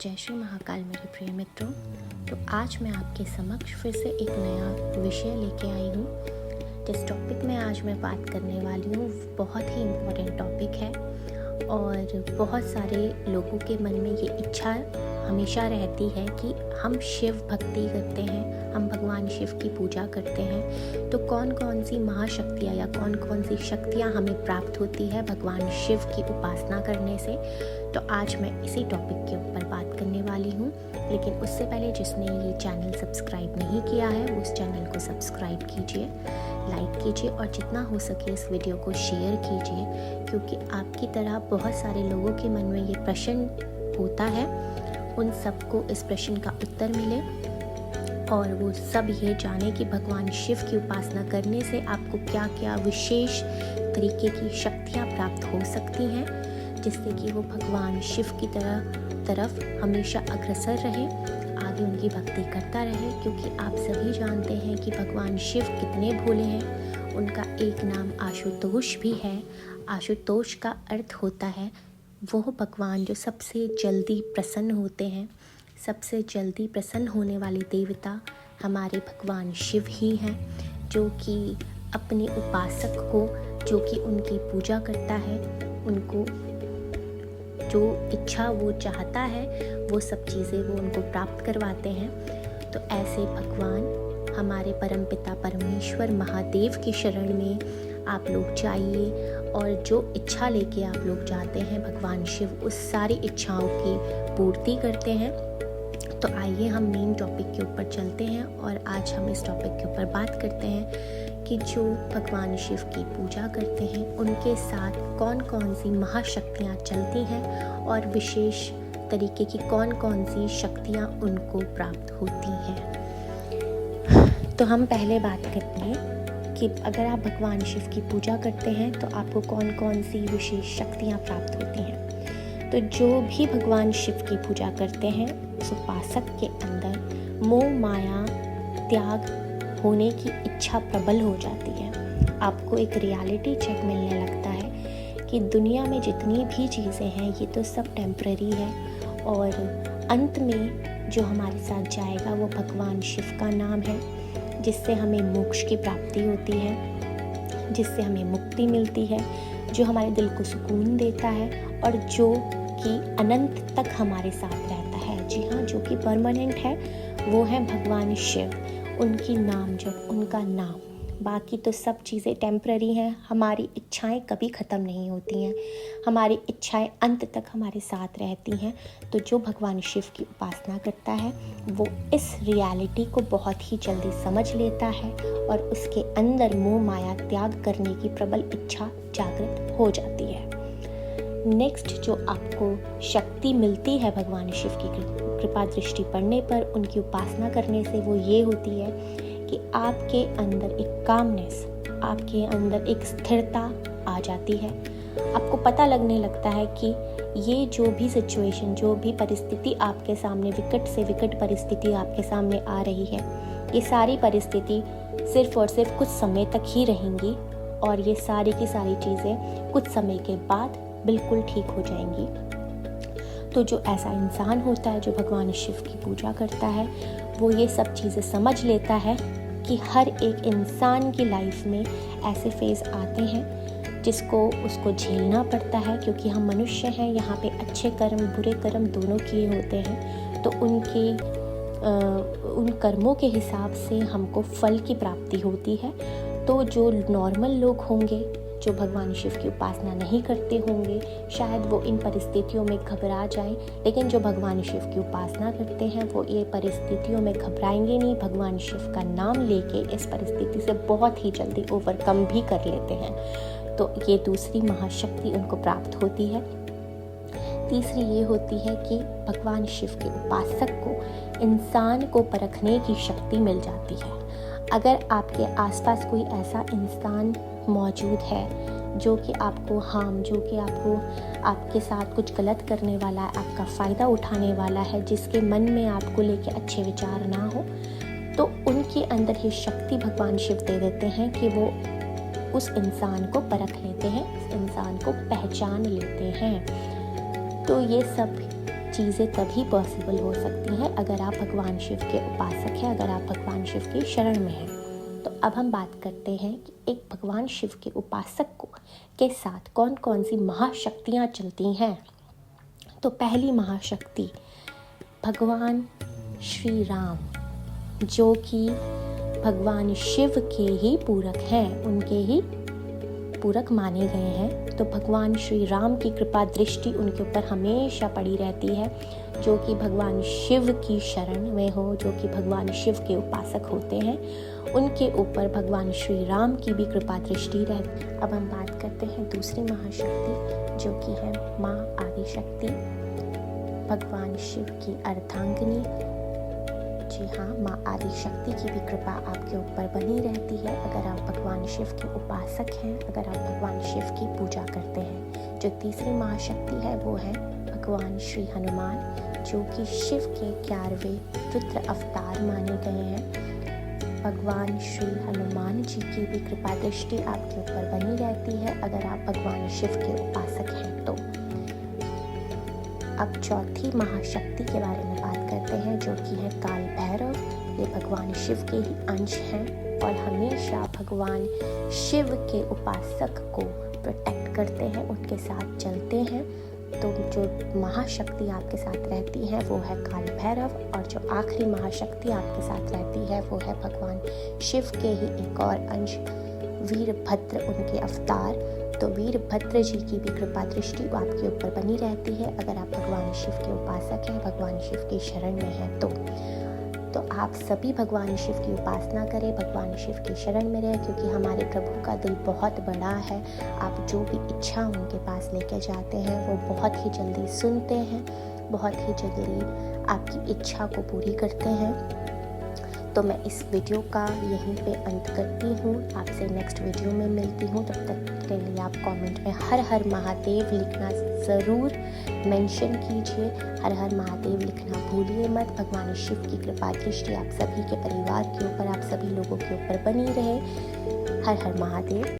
जय श्री महाकाल मेरे प्रिय मित्रों। तो आज मैं आपके समक्ष फिर से एक नया विषय लेके आई हूँ। जिस टॉपिक में आज मैं बात करने वाली हूँ बहुत ही इम्पोर्टेंट टॉपिक है और बहुत सारे लोगों के मन में ये इच्छा हमेशा रहती है कि हम शिव भक्ति करते हैं, हम भगवान शिव की पूजा करते हैं, तो कौन कौन सी महाशक्तियाँ या कौन कौन सी शक्तियाँ हमें प्राप्त होती है भगवान शिव की उपासना करने से। तो आज मैं इसी टॉपिक के ऊपर बात करने वाली हूँ। लेकिन उससे पहले जिसने ये चैनल सब्सक्राइब नहीं किया है वो उस चैनल को सब्सक्राइब कीजिए, लाइक कीजिए और जितना हो सके इस वीडियो को शेयर कीजिए, क्योंकि आपकी तरह बहुत सारे लोगों के मन में ये प्रश्न होता है, उन सबको इस प्रश्न का उत्तर मिले और वो सब ये जाने कि भगवान शिव की उपासना करने से आपको क्या क्या विशेष तरीके की शक्तियाँ प्राप्त हो सकती हैं, जिससे कि वो भगवान शिव की तरफ हमेशा अग्रसर रहे, आगे उनकी भक्ति करता रहे। क्योंकि आप सभी जानते हैं कि भगवान शिव कितने भोले हैं। उनका एक नाम आशुतोष भी है। आशुतोष का अर्थ होता है वो भगवान जो सबसे जल्दी प्रसन्न होते हैं। सबसे जल्दी प्रसन्न होने वाले देवता हमारे भगवान शिव ही हैं, जो कि अपने उपासक को, जो कि उनकी पूजा करता है, उनको जो इच्छा वो चाहता है वो सब चीज़ें वो उनको प्राप्त करवाते हैं। तो ऐसे भगवान हमारे परमपिता परमेश्वर महादेव की शरण में आप लोग जाइए और जो इच्छा लेके आप लोग जाते हैं भगवान शिव उस सारी इच्छाओं की पूर्ति करते हैं। तो आइए हम मेन टॉपिक के ऊपर चलते हैं और आज हम इस टॉपिक के ऊपर बात करते हैं कि जो भगवान शिव की पूजा करते हैं उनके साथ कौन कौन सी महाशक्तियाँ चलती हैं और विशेष तरीके की कौन कौन सी शक्तियाँ उनको प्राप्त होती हैं। तो हम पहले बात करते हैं कि अगर आप भगवान शिव की पूजा करते हैं तो आपको कौन कौन सी विशेष शक्तियाँ प्राप्त होती हैं। तो जो भी भगवान शिव की पूजा करते हैं उस उपासक के अंदर मोह माया त्याग होने की इच्छा प्रबल हो जाती है। आपको एक रियलिटी चेक मिलने लगता है कि दुनिया में जितनी भी चीज़ें हैं ये तो सब टेम्पररी है और अंत में जो हमारे साथ जाएगा वो भगवान शिव का नाम है, जिससे हमें मोक्ष की प्राप्ति होती है, जिससे हमें मुक्ति मिलती है, जो हमारे दिल को सुकून देता है और जो कि अनंत तक हमारे साथ रहता है। जी हाँ, जो कि परमानेंट है वो है भगवान शिव। उनकी नाम जब उनका नाम, बाकी तो सब चीज़ें टेम्पररी हैं। हमारी इच्छाएं कभी ख़त्म नहीं होती हैं, हमारी इच्छाएं अंत तक हमारे साथ रहती हैं। तो जो भगवान शिव की उपासना करता है वो इस रियलिटी को बहुत ही जल्दी समझ लेता है और उसके अंदर मोह माया त्याग करने की प्रबल इच्छा जागृत हो जाती है। नेक्स्ट जो आपको शक्ति मिलती है भगवान शिव की कृपा दृष्टि पड़ने पर, उनकी उपासना करने से, वो ये होती है कि आपके अंदर एक कामनेस, आपके अंदर एक स्थिरता आ जाती है। आपको पता लगने लगता है कि ये जो भी सिचुएशन, जो भी परिस्थिति आपके सामने, विकट से विकट परिस्थिति आपके सामने आ रही है, ये सारी परिस्थिति सिर्फ और सिर्फ कुछ समय तक ही रहेंगी और ये सारी की सारी चीज़ें कुछ समय के बाद बिल्कुल ठीक हो जाएंगी। तो जो ऐसा इंसान होता है जो भगवान शिव की पूजा करता है वो ये सब चीज़ें समझ लेता है कि हर एक इंसान की लाइफ में ऐसे फेज़ आते हैं जिसको उसको झेलना पड़ता है, क्योंकि हम मनुष्य हैं। यहाँ पे अच्छे कर्म बुरे कर्म दोनों किए होते हैं, तो उन कर्मों के हिसाब से हमको फल की प्राप्ति होती है। तो जो नॉर्मल लोग होंगे, जो भगवान शिव की उपासना नहीं करते होंगे, शायद वो इन परिस्थितियों में घबरा जाएं, लेकिन जो भगवान शिव की उपासना करते हैं वो ये परिस्थितियों में घबराएंगे नहीं। भगवान शिव का नाम लेके इस परिस्थिति से बहुत ही जल्दी ओवरकम भी कर लेते हैं। तो ये दूसरी महाशक्ति उनको प्राप्त होती है। तीसरी ये होती है कि भगवान शिव के उपासक को इंसान को परखने की शक्ति मिल जाती है। अगर आपके आसपास कोई ऐसा इंसान मौजूद है जो कि आपको जो कि आपके साथ कुछ गलत करने वाला है, आपका फ़ायदा उठाने वाला है, जिसके मन में आपको लेके अच्छे विचार ना हो, तो उनके अंदर ये शक्ति भगवान शिव दे देते हैं कि वो उस इंसान को परख लेते हैं, उस इंसान को पहचान लेते हैं। तो ये सब चीज़ें तभी पॉसिबल हो सकती हैं अगर आप भगवान शिव के उपासक हैं, अगर आप भगवान शिव की शरण में हैं। तो अब हम बात करते हैं कि एक भगवान शिव के उपासक को के साथ कौन कौन सी महाशक्तियाँ चलती हैं। तो पहली महाशक्ति भगवान श्री राम, जो कि भगवान शिव के ही पूरक हैं, उनके ही पूरक माने गए हैं। तो भगवान श्री राम की कृपा दृष्टि उनके ऊपर हमेशा पड़ी रहती है, जो कि भगवान शिव की शरण में हो, जो कि भगवान शिव के उपासक होते हैं, उनके ऊपर भगवान श्री राम की भी कृपा दृष्टि रहती है। अब हम बात करते हैं दूसरी महाशक्ति, जो कि है माँ आदिशक्ति, भगवान शिव की अर्धांगिनी। जी हाँ, माँ आदिशक्ति की भी कृपा आपके ऊपर बनी रहती है अगर आप भगवान शिव के उपासक हैं, अगर आप भगवान शिव की पूजा करते हैं। जो तीसरी महाशक्ति है वो है भगवान श्री हनुमान, जो कि शिव के 11वें रुद्र अवतार माने गए हैं। भगवान श्री हनुमान जी की भी कृपा दृष्टि आपके ऊपर बनी रहती है अगर आप भगवान शिव के उपासक हैं तो। अब चौथी महाशक्ति के बारे में बात करते हैं, जो कि है काल भैरव। ये भगवान शिव के ही अंश हैं और हमेशा भगवान शिव के उपासक को प्रोटेक्ट करते हैं, उनके साथ चलते हैं। तो जो महाशक्ति आपके साथ रहती है वो है काल भैरव, और जो आखिरी महाशक्ति आपके साथ रहती है वो है भगवान शिव के ही एक और अंश वीरभद्र, उनके अवतार। तो वीरभद्र जी की भी कृपा दृष्टि आपके ऊपर बनी रहती है अगर आप भगवान शिव के उपासक हैं, भगवान शिव की शरण में हैं तो आप सभी भगवान शिव की उपासना करें, भगवान शिव की शरण में रहें, क्योंकि हमारे प्रभु का दिल बहुत बड़ा है। आप जो भी इच्छा उनके पास लेकर जाते हैं वो बहुत ही जल्दी सुनते हैं, बहुत ही जल्दी आपकी इच्छा को पूरी करते हैं। तो मैं इस वीडियो का यहीं पे अंत करती हूँ, आपसे नेक्स्ट वीडियो में मिलती हूँ। तब तक के लिए आप कमेंट में हर हर महादेव लिखना ज़रूर मेंशन कीजिए, हर हर महादेव लिखना भूलिए मत। भगवान शिव की कृपा दृष्टि आप सभी के परिवार के ऊपर, आप सभी लोगों के ऊपर बनी रहे। हर हर महादेव।